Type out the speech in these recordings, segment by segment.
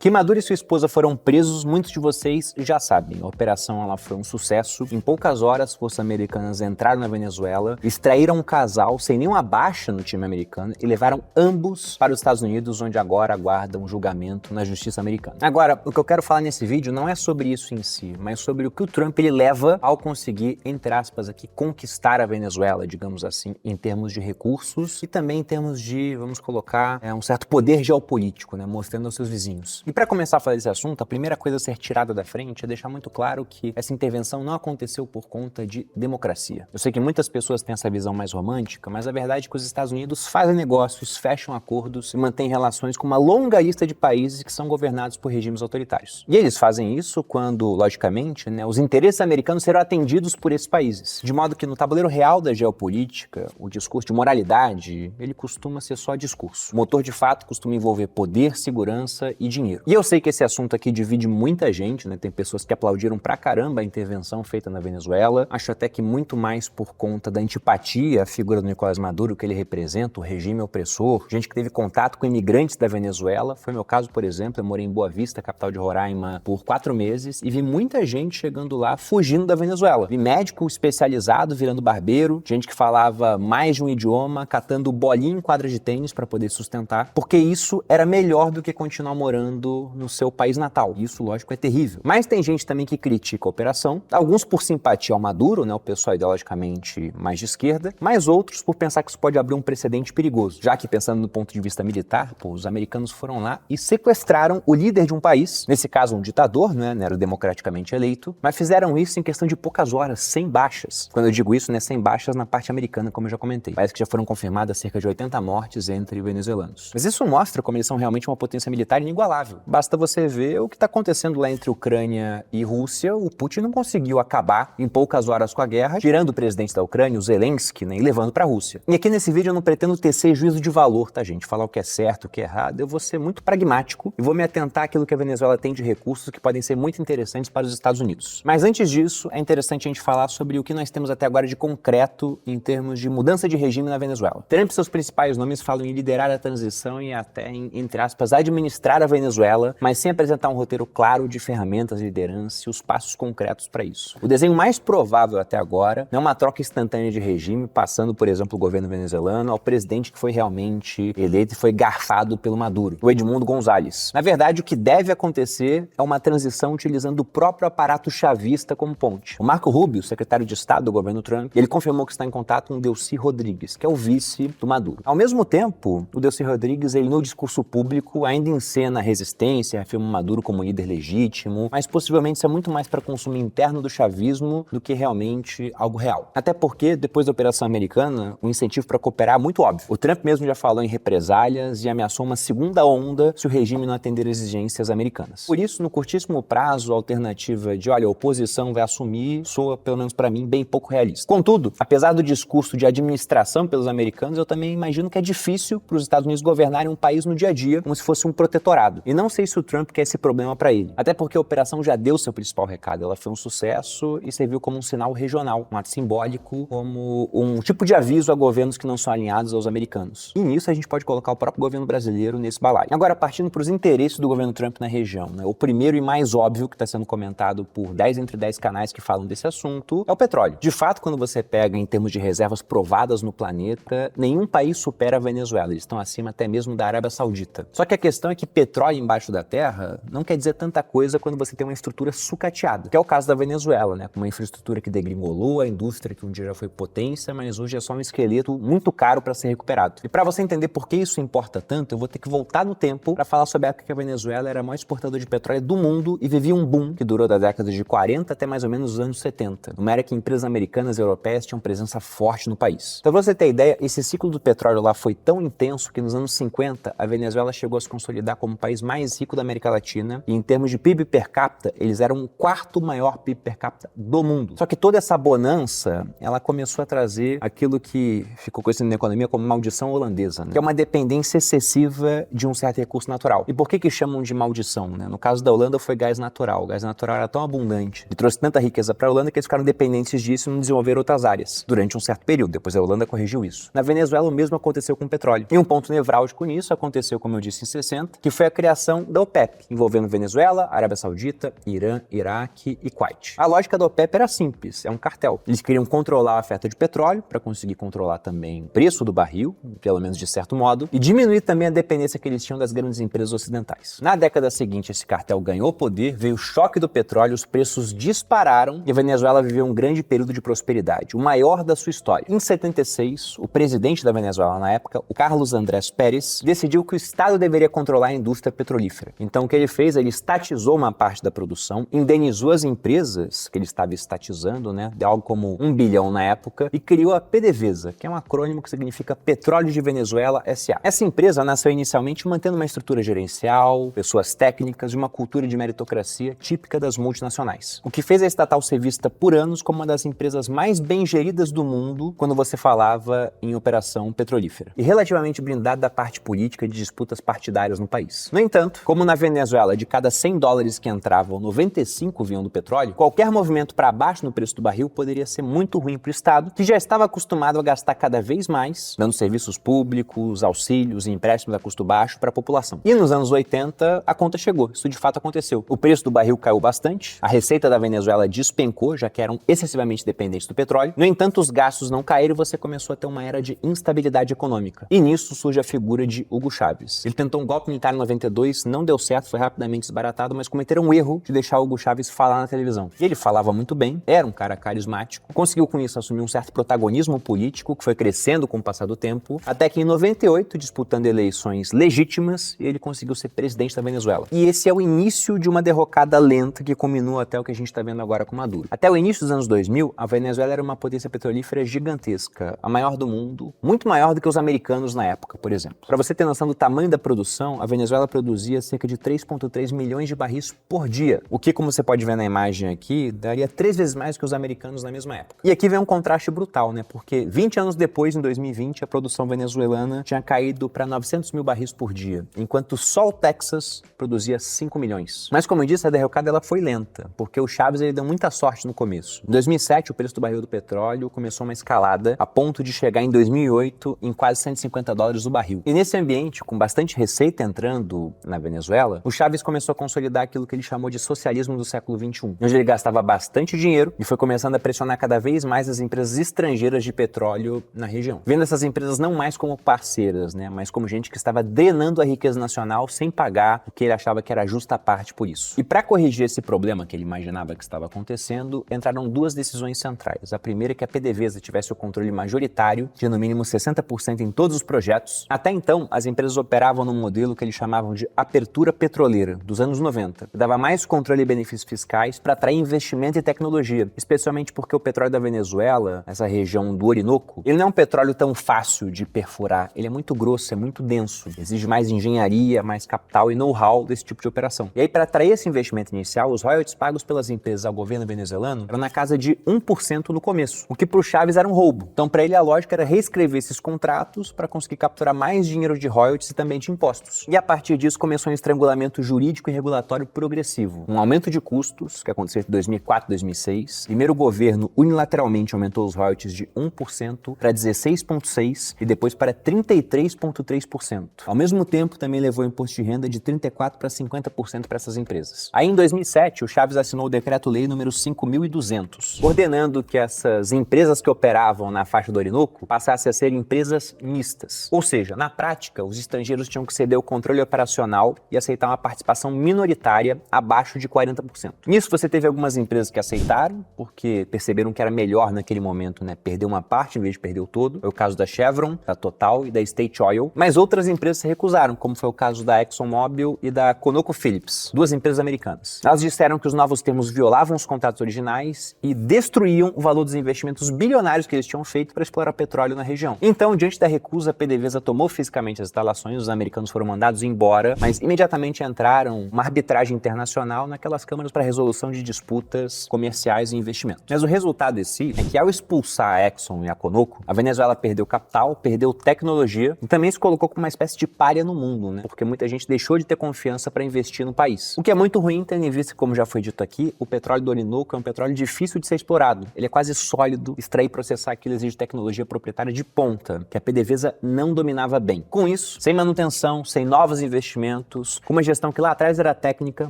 Que Maduro e sua esposa foram presos, muitos de vocês já sabem. A operação ela foi um sucesso. Em poucas horas, forças americanas entraram na Venezuela, extraíram um casal sem nenhuma baixa no time americano e levaram ambos para os Estados Unidos, onde agora aguardam um julgamento na justiça americana. Agora, o que eu quero falar nesse vídeo não é sobre isso em si, mas sobre o que o Trump ele leva ao conseguir, entre aspas aqui, conquistar a Venezuela, digamos assim, em termos de recursos e também em termos de, vamos colocar, um certo poder geopolítico, né, mostrando aos seus vizinhos. E para começar a falar desse assunto, a primeira coisa a ser tirada da frente é deixar muito claro que essa intervenção não aconteceu por conta de democracia. Eu sei que muitas pessoas têm essa visão mais romântica, mas a verdade é que os Estados Unidos fazem negócios, fecham acordos e mantêm relações com uma longa lista de países que são governados por regimes autoritários. E eles fazem isso quando, logicamente, os interesses americanos serão atendidos por esses países. De modo que no tabuleiro real da geopolítica, o discurso de moralidade, ele costuma ser só discurso. O motor de fato costuma envolver poder, segurança e dinheiro. E eu sei que esse assunto aqui divide muita gente, tem pessoas que aplaudiram pra caramba a intervenção feita na Venezuela. Acho até que muito mais por conta da antipatia à figura do Nicolás Maduro, que ele representa, o regime opressor. Gente que teve contato com imigrantes da Venezuela. Foi meu caso, por exemplo, eu morei em Boa Vista, capital de Roraima, por 4 meses e vi muita gente chegando lá fugindo da Venezuela. Vi médico especializado virando barbeiro, gente que falava mais de um idioma, catando bolinha em quadra de tênis para poder sustentar, porque isso era melhor do que continuar morando no seu país natal. Isso, lógico, é terrível. Mas tem gente também que critica a operação, alguns por simpatia ao Maduro, o pessoal ideologicamente mais de esquerda, mas outros por pensar que isso pode abrir um precedente perigoso, já que, pensando no ponto de vista militar, os americanos foram lá e sequestraram o líder de um país, nesse caso um ditador, não era democraticamente eleito, mas fizeram isso em questão de poucas horas, sem baixas. Quando eu digo isso, sem baixas na parte americana, como eu já comentei. Parece que já foram confirmadas cerca de 80 mortes entre venezuelanos. Mas isso mostra como eles são realmente uma potência militar inigualável. Basta você ver o que está acontecendo lá entre Ucrânia e Rússia. O Putin não conseguiu acabar em poucas horas com a guerra, tirando o presidente da Ucrânia, o Zelensky, e levando para a Rússia. E aqui nesse vídeo eu não pretendo tecer juízo de valor, tá, gente? Falar o que é certo, o que é errado. Eu vou ser muito pragmático e vou me atentar àquilo que a Venezuela tem de recursos que podem ser muito interessantes para os Estados Unidos. Mas antes disso, é interessante a gente falar sobre o que nós temos até agora de concreto em termos de mudança de regime na Venezuela. Trump e seus principais nomes falam em liderar a transição e até em, entre aspas, administrar a Venezuela, mas sem apresentar um roteiro claro de ferramentas, liderança e os passos concretos para isso. O desenho mais provável até agora não é uma troca instantânea de regime, passando, por exemplo, o governo venezuelano ao presidente que foi realmente eleito e foi garfado pelo Maduro, o Edmundo González. Na verdade, o que deve acontecer é uma transição utilizando o próprio aparato chavista como ponte. O Marco Rubio, secretário de Estado do governo Trump, ele confirmou que está em contato com o Delcy Rodrigues, que é o vice do Maduro. Ao mesmo tempo, o Delcy Rodrigues, ele no discurso público ainda encena a resistência, afirma o Maduro como líder legítimo, mas possivelmente isso é muito mais para consumo interno do chavismo do que realmente algo real. Até porque, depois da operação americana, o incentivo para cooperar é muito óbvio. O Trump mesmo já falou em represálias e ameaçou uma segunda onda se o regime não atender às exigências americanas. Por isso, no curtíssimo prazo, a alternativa de, olha, a oposição vai assumir, soa, pelo menos para mim, bem pouco realista. Contudo, apesar do discurso de administração pelos americanos, eu também imagino que é difícil para os Estados Unidos governarem um país no dia a dia como se fosse um protetorado. E não sei se o Trump quer esse problema para ele. Até porque a operação já deu seu principal recado. Ela foi um sucesso e serviu como um sinal regional, um ato simbólico, como um tipo de aviso a governos que não são alinhados aos americanos. E nisso a gente pode colocar o próprio governo brasileiro nesse balaio. Agora, partindo para os interesses do governo Trump na região, o primeiro e mais óbvio que está sendo comentado por 10 entre 10 canais que falam desse assunto é o petróleo. De fato, quando você pega em termos de reservas provadas no planeta, nenhum país supera a Venezuela. Eles estão acima até mesmo da Arábia Saudita. Só que a questão é que petróleo embaixo da terra não quer dizer tanta coisa quando você tem uma estrutura sucateada, que é o caso da Venezuela, com uma infraestrutura que degringolou, a indústria que um dia já foi potência, mas hoje é só um esqueleto muito caro para ser recuperado. E para você entender por que isso importa tanto, eu vou ter que voltar no tempo para falar sobre a época que a Venezuela era o maior exportador de petróleo do mundo e vivia um boom que durou da década de 40 até mais ou menos os anos 70. Uma era que empresas americanas e europeias tinham presença forte no país. Então, pra você ter ideia, esse ciclo do petróleo lá foi tão intenso que nos anos 50 a Venezuela chegou a se consolidar como o país mais rico da América Latina e em termos de PIB per capita, eles eram o quarto maior PIB per capita do mundo. Só que toda essa bonança, ela começou a trazer aquilo que ficou conhecido na economia como maldição holandesa, que é uma dependência excessiva de um certo recurso natural. E por que chamam de maldição? No caso da Holanda foi gás natural. O gás natural era tão abundante e trouxe tanta riqueza para a Holanda que eles ficaram dependentes disso e não desenvolveram outras áreas durante um certo período. Depois a Holanda corrigiu isso. Na Venezuela o mesmo aconteceu com o petróleo. E um ponto nevrálgico nisso aconteceu, como eu disse, em 60, que foi a criação criação da OPEP, envolvendo Venezuela, Arábia Saudita, Irã, Iraque e Kuwait. A lógica da OPEP era simples, é um cartel. Eles queriam controlar a oferta de petróleo para conseguir controlar também o preço do barril, pelo menos de certo modo, e diminuir também a dependência que eles tinham das grandes empresas ocidentais. Na década seguinte, esse cartel ganhou poder, veio o choque do petróleo, os preços dispararam e a Venezuela viveu um grande período de prosperidade, o maior da sua história. Em 76, o presidente da Venezuela na época, o Carlos Andrés Pérez, decidiu que o Estado deveria controlar a indústria petrolífera. Então o que ele fez? Ele estatizou uma parte da produção, indenizou as empresas que ele estava estatizando, de algo como 1 bilhão na época, e criou a PDVSA, que é um acrônimo que significa Petróleo de Venezuela S.A. Essa empresa nasceu inicialmente mantendo uma estrutura gerencial, pessoas técnicas e uma cultura de meritocracia típica das multinacionais. O que fez a estatal ser vista por anos como uma das empresas mais bem geridas do mundo quando você falava em operação petrolífera, e relativamente blindada da parte política de disputas partidárias no país. No entanto, como na Venezuela, de cada 100 dólares que entravam, 95 vinham do petróleo, qualquer movimento para baixo no preço do barril poderia ser muito ruim para o Estado, que já estava acostumado a gastar cada vez mais, dando serviços públicos, auxílios e empréstimos a custo baixo para a população. E nos anos 80, a conta chegou. Isso de fato aconteceu. O preço do barril caiu bastante, a receita da Venezuela despencou, já que eram excessivamente dependentes do petróleo. No entanto, os gastos não caíram e você começou a ter uma era de instabilidade econômica. E nisso surge a figura de Hugo Chávez. Ele tentou um golpe militar em 92, não deu certo, foi rapidamente desbaratado, mas cometeram um erro de deixar Hugo Chávez falar na televisão. E ele falava muito bem, era um cara carismático, conseguiu com isso assumir um certo protagonismo político, que foi crescendo com o passar do tempo, até que em 98, disputando eleições legítimas, ele conseguiu ser presidente da Venezuela. E esse é o início de uma derrocada lenta que culminou até o que a gente está vendo agora com Maduro. Até o início dos anos 2000, a Venezuela era uma potência petrolífera gigantesca, a maior do mundo, muito maior do que os americanos na época, por exemplo. Para você ter noção do tamanho da produção, a Venezuela produzia cerca de 3,3 milhões de barris por dia, o que, como você pode ver na imagem aqui, daria 3 vezes mais que os americanos na mesma época. E aqui vem um contraste brutal, porque 20 anos depois, em 2020, a produção venezuelana tinha caído para 900 mil barris por dia, enquanto só o Texas produzia 5 milhões. Mas como eu disse, a derrocada ela foi lenta, porque o Chávez ele deu muita sorte no começo. Em 2007, o preço do barril do petróleo começou uma escalada a ponto de chegar em 2008 em quase 150 dólares o barril. E nesse ambiente, com bastante receita entrando na Venezuela, o Chávez começou a consolidar aquilo que ele chamou de socialismo do século XXI, onde ele gastava bastante dinheiro e foi começando a pressionar cada vez mais as empresas estrangeiras de petróleo na região, vendo essas empresas não mais como parceiras, mas como gente que estava drenando a riqueza nacional sem pagar o que ele achava que era a justa parte por isso. E para corrigir esse problema que ele imaginava que estava acontecendo, entraram duas decisões centrais. A primeira é que a PDVSA tivesse o controle majoritário de no mínimo 60% em todos os projetos. Até então, as empresas operavam num modelo que eles chamavam de apertura petroleira, dos anos 90, que dava mais controle e benefícios fiscais para atrair investimento e tecnologia, especialmente porque o petróleo da Venezuela, essa região do Orinoco, ele não é um petróleo tão fácil de perfurar, ele é muito grosso, é muito denso, exige mais engenharia, mais capital e know-how desse tipo de operação. E aí, para atrair esse investimento inicial, os royalties pagos pelas empresas ao governo venezuelano eram na casa de 1% no começo, o que para o Chávez era um roubo. Então, para ele, a lógica era reescrever esses contratos para conseguir capturar mais dinheiro de royalties e também de impostos. E a partir disso, começou um estrangulamento jurídico e regulatório progressivo. Um aumento de custos, que aconteceu entre 2004 e 2006. Primeiro, o governo unilateralmente aumentou os royalties de 1% para 16,6% e depois para 33,3%. Ao mesmo tempo, também levou o imposto de renda de 34% para 50% para essas empresas. Aí, em 2007, o Chávez assinou o Decreto-Lei número 5.200, ordenando que essas empresas que operavam na faixa do Orinoco passassem a ser empresas mistas. Ou seja, na prática, os estrangeiros tinham que ceder o controle operacional e aceitar uma participação minoritária abaixo de 40%. Nisso, você teve algumas empresas que aceitaram, porque perceberam que era melhor naquele momento, perder uma parte em vez de perder o todo. Foi o caso da Chevron, da Total e da State Oil. Mas outras empresas se recusaram, como foi o caso da ExxonMobil e da ConocoPhillips, duas empresas americanas. Elas disseram que os novos termos violavam os contratos originais e destruíam o valor dos investimentos bilionários que eles tinham feito para explorar petróleo na região. Então, diante da recusa, a PDVSA tomou fisicamente as instalações, os americanos foram mandados embora, mas imediatamente entraram uma arbitragem internacional naquelas câmaras para resolução de disputas comerciais e investimentos. Mas o resultado em si é que, ao expulsar a Exxon e a Conoco, a Venezuela perdeu capital, perdeu tecnologia e também se colocou como uma espécie de pária no mundo, porque muita gente deixou de ter confiança para investir no país. O que é muito ruim, tendo em vista que, como já foi dito aqui, o petróleo do Orinoco é um petróleo difícil de ser explorado. Ele é quase sólido, extrair e processar aquilo exige tecnologia proprietária de ponta, que a PDVSA não dominava bem. Com isso, sem manutenção, sem novos investimentos, investimentos, com uma gestão que lá atrás era técnica,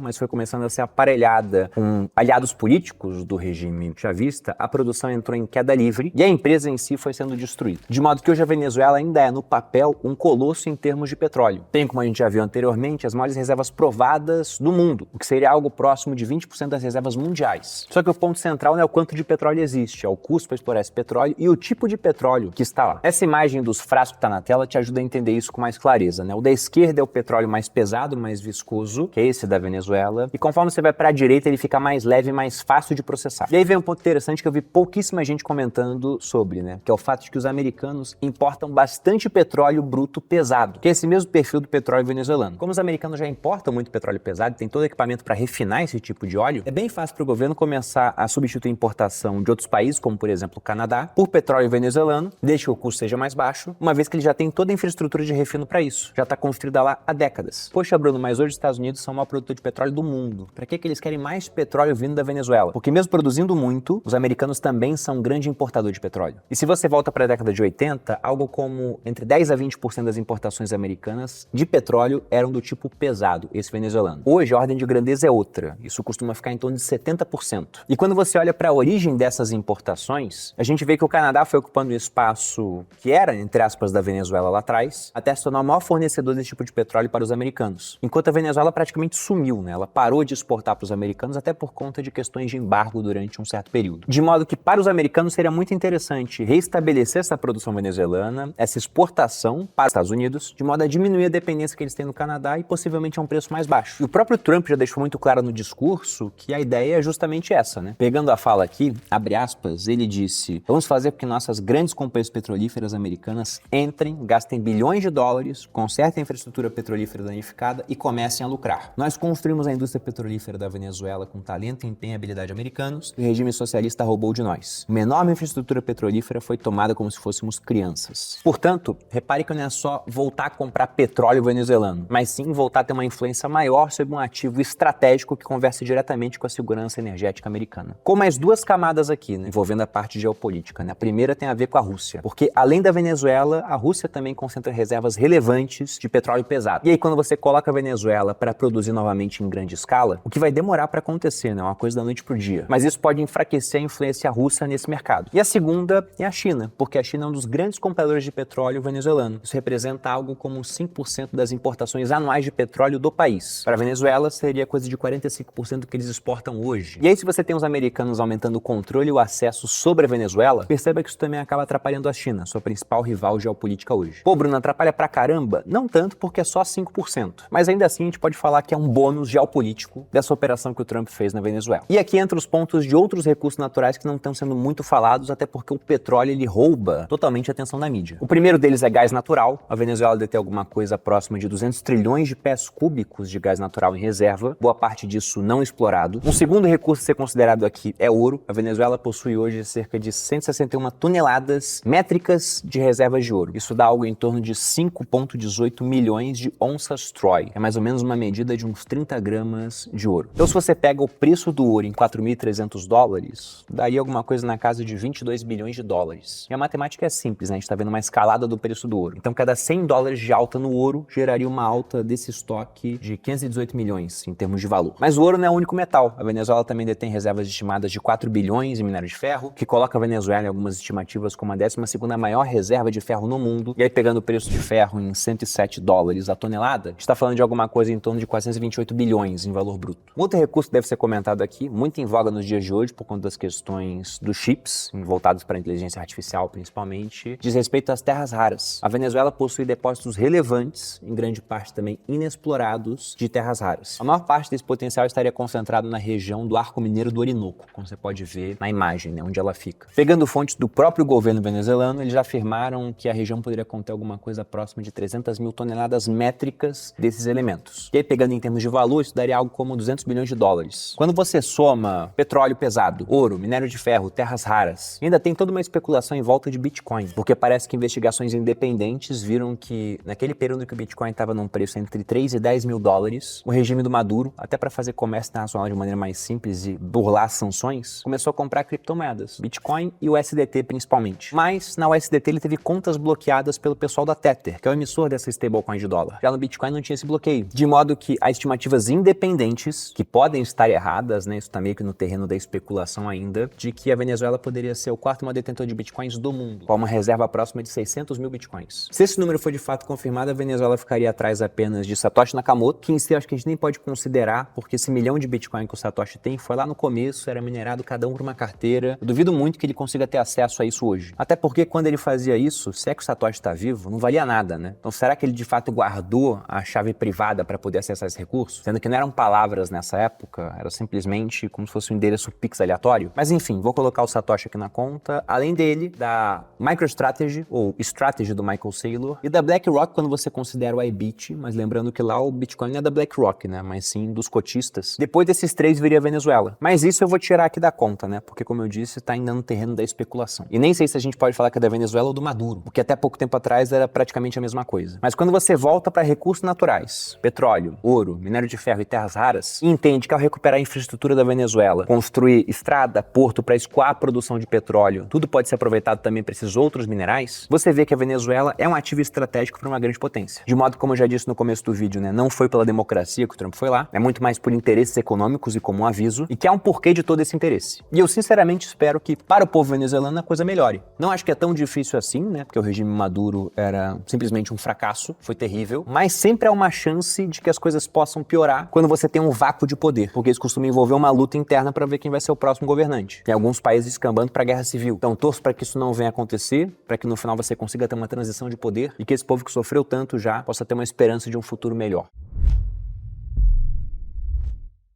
mas foi começando a ser aparelhada com aliados políticos do regime chavista, a produção entrou em queda livre e a empresa em si foi sendo destruída. De modo que hoje a Venezuela ainda é, no papel, um colosso em termos de petróleo. Tem, como a gente já viu anteriormente, as maiores reservas provadas do mundo, o que seria algo próximo de 20% das reservas mundiais. Só que o ponto central não é o quanto de petróleo existe, é o custo para explorar esse petróleo e o tipo de petróleo que está lá. Essa imagem dos frascos que está na tela te ajuda a entender isso com mais clareza, né? O da esquerda é o petróleo mais pesado, mais viscoso, que é esse da Venezuela, e conforme você vai para a direita ele fica mais leve e mais fácil de processar. E aí vem um ponto interessante que eu vi pouquíssima gente comentando sobre, né? Que é o fato de que os americanos importam bastante petróleo bruto pesado, que é esse mesmo perfil do petróleo venezuelano. Como os americanos já importam muito petróleo pesado, tem todo o equipamento para refinar esse tipo de óleo, é bem fácil para o governo começar a substituir a importação de outros países, como por exemplo o Canadá, por petróleo venezuelano, desde que o custo seja mais baixo, uma vez que ele já tem toda a infraestrutura de refino para isso. Já está construída lá há décadas. Poxa, Bruno, mas hoje os Estados Unidos são o maior produtor de petróleo do mundo. Para que eles querem mais petróleo vindo da Venezuela? Porque mesmo produzindo muito, os americanos também são um grande importador de petróleo. E se você volta para a década de 80, algo como entre 10 a 20% das importações americanas de petróleo eram do tipo pesado, esse venezuelano. Hoje a ordem de grandeza é outra. Isso costuma ficar em torno de 70%. E quando você olha para a origem dessas importações, a gente vê que o Canadá foi ocupando o espaço que era, entre aspas, da Venezuela lá atrás, até se tornar o maior fornecedor desse tipo de petróleo para os americanos. Enquanto a Venezuela praticamente sumiu, né? Ela parou de exportar para os americanos até por conta de questões de embargo durante um certo período. De modo que para os americanos seria muito interessante reestabelecer essa produção venezuelana, essa exportação para os Estados Unidos, de modo a diminuir a dependência que eles têm no Canadá e possivelmente a um preço mais baixo. E o próprio Trump já deixou muito claro no discurso que a ideia é justamente essa, né? Pegando a fala aqui, abre aspas, ele disse: vamos fazer com que nossas grandes companhias petrolíferas americanas entrem, gastem bilhões de dólares, consertem a infraestrutura petrolífera danificada e comecem a lucrar. Nós construímos a indústria petrolífera da Venezuela com talento, empenho e habilidade americanos e o regime socialista roubou de nós. Uma enorme infraestrutura petrolífera foi tomada como se fôssemos crianças. Portanto, repare que não é só voltar a comprar petróleo venezuelano, mas sim voltar a ter uma influência maior sobre um ativo estratégico que conversa diretamente com a segurança energética americana. Com mais duas camadas aqui, né, envolvendo a parte geopolítica, né? A primeira tem a ver com a Rússia, porque além da Venezuela, a Rússia também concentra reservas relevantes de petróleo pesado. E aí quando você coloca a Venezuela para produzir novamente em grande escala, o que vai demorar para acontecer, né? Uma coisa da noite pro dia. Mas isso pode enfraquecer a influência russa nesse mercado. E a segunda é a China, porque a China é um dos grandes compradores de petróleo venezuelano. Isso representa algo como 5% das importações anuais de petróleo do país. Para a Venezuela seria coisa de 45% do que eles exportam hoje. E aí se você tem os americanos aumentando o controle e o acesso sobre a Venezuela, perceba que isso também acaba atrapalhando a China, sua principal rival geopolítica hoje. Pô, Bruno, atrapalha pra caramba? Não tanto, porque é só 5%. Mas ainda assim a gente pode falar que é um bônus geopolítico dessa operação que o Trump fez na Venezuela. E aqui entra os pontos de outros recursos naturais que não estão sendo muito falados, até porque o petróleo ele rouba totalmente a atenção da mídia. O primeiro deles é gás natural. A Venezuela deve ter alguma coisa próxima de 200 trilhões de pés cúbicos de gás natural em reserva, boa parte disso não explorado. Um segundo recurso a ser considerado aqui é ouro. A Venezuela possui hoje cerca de 161 toneladas métricas de reservas de ouro. Isso dá algo em torno de 5,18 milhões de onças Troy. É mais ou menos uma medida de uns 30 gramas de ouro. Então se você pega o preço do ouro em 4.300 dólares, daria alguma coisa na casa de 22 bilhões de dólares. E a matemática é simples, né? A gente está vendo uma escalada do preço do ouro. Então cada 100 dólares de alta no ouro geraria uma alta desse estoque de 518 milhões em termos de valor. Mas o ouro não é o único metal. A Venezuela também detém reservas estimadas de 4 bilhões em minério de ferro, que coloca a Venezuela em algumas estimativas como a 12ª maior reserva de ferro no mundo. E aí pegando o preço de ferro em 107 dólares a tonelada, está falando de alguma coisa em torno de 428 bilhões em valor bruto. Um outro recurso que deve ser comentado aqui, muito em voga nos dias de hoje por conta das questões dos chips, voltados para a inteligência artificial principalmente, diz respeito às terras raras. A Venezuela possui depósitos relevantes, em grande parte também inexplorados, de terras raras. A maior parte desse potencial estaria concentrado na região do Arco Mineiro do Orinoco, como você pode ver na imagem, né, onde ela fica. Pegando fontes do próprio governo venezuelano, eles já afirmaram que a região poderia conter alguma coisa próxima de 300 mil toneladas métricas desses elementos. E aí, pegando em termos de valor, isso daria algo como 200 bilhões de dólares. Quando você soma petróleo pesado, ouro, minério de ferro, terras raras, ainda tem toda uma especulação em volta de Bitcoin, porque parece que investigações independentes viram que naquele período que o Bitcoin estava num preço entre 3 e 10 mil dólares, o regime do Maduro, até para fazer comércio internacional de maneira mais simples e burlar as sanções, começou a comprar criptomoedas, Bitcoin e o USDT principalmente. Mas na USDT ele teve contas bloqueadas pelo pessoal da Tether, que é o emissor dessa stablecoin de dólar. Já no Bitcoin não não tinha esse bloqueio. De modo que há estimativas independentes, que podem estar erradas, né? Isso tá meio que no terreno da especulação ainda, de que a Venezuela poderia ser o quarto maior detentor de bitcoins do mundo, com uma reserva próxima de 600 mil bitcoins. Se esse número for de fato confirmado, a Venezuela ficaria atrás apenas de Satoshi Nakamoto, que em si acho que a gente nem pode considerar, porque esse milhão de bitcoin que o Satoshi tem foi lá no começo, era minerado cada um por uma carteira. Eu duvido muito que ele consiga ter acesso a isso hoje. Até porque quando ele fazia isso, se é que o Satoshi está vivo, não valia nada, né? Então será que ele de fato guardou a chave privada para poder acessar esse recurso? Sendo que não eram palavras nessa época, era simplesmente como se fosse um endereço Pix aleatório. Mas enfim, vou colocar o Satoshi aqui na conta. Além dele, da MicroStrategy, ou Strategy do Michael Saylor, e da BlackRock quando você considera o IBIT, mas lembrando que lá o Bitcoin não é da BlackRock, né? Mas sim dos cotistas. Depois desses três viria a Venezuela. Mas isso eu vou tirar aqui da conta, né? Porque como eu disse, tá ainda no terreno da especulação. E nem sei se a gente pode falar que é da Venezuela ou do Maduro, porque até pouco tempo atrás era praticamente a mesma coisa. Mas quando você volta para recursos naturais, petróleo, ouro, minério de ferro e terras raras, e entende que ao recuperar a infraestrutura da Venezuela, construir estrada, porto para escoar a produção de petróleo, tudo pode ser aproveitado também para esses outros minerais, você vê que a Venezuela é um ativo estratégico para uma grande potência. De modo, como eu já disse no começo do vídeo, né, não foi pela democracia que o Trump foi lá, é muito mais por interesses econômicos e como um aviso, e que há um porquê de todo esse interesse. E eu sinceramente espero que para o povo venezuelano a coisa melhore. Não acho que é tão difícil assim, né, porque o regime Maduro era simplesmente um fracasso, foi terrível, mas sempre há uma chance de que as coisas possam piorar quando você tem um vácuo de poder, porque isso costuma envolver uma luta interna para ver quem vai ser o próximo governante. Tem alguns países escambando para guerra civil. Então torço para que isso não venha acontecer, para que no final você consiga ter uma transição de poder e que esse povo que sofreu tanto já possa ter uma esperança de um futuro melhor.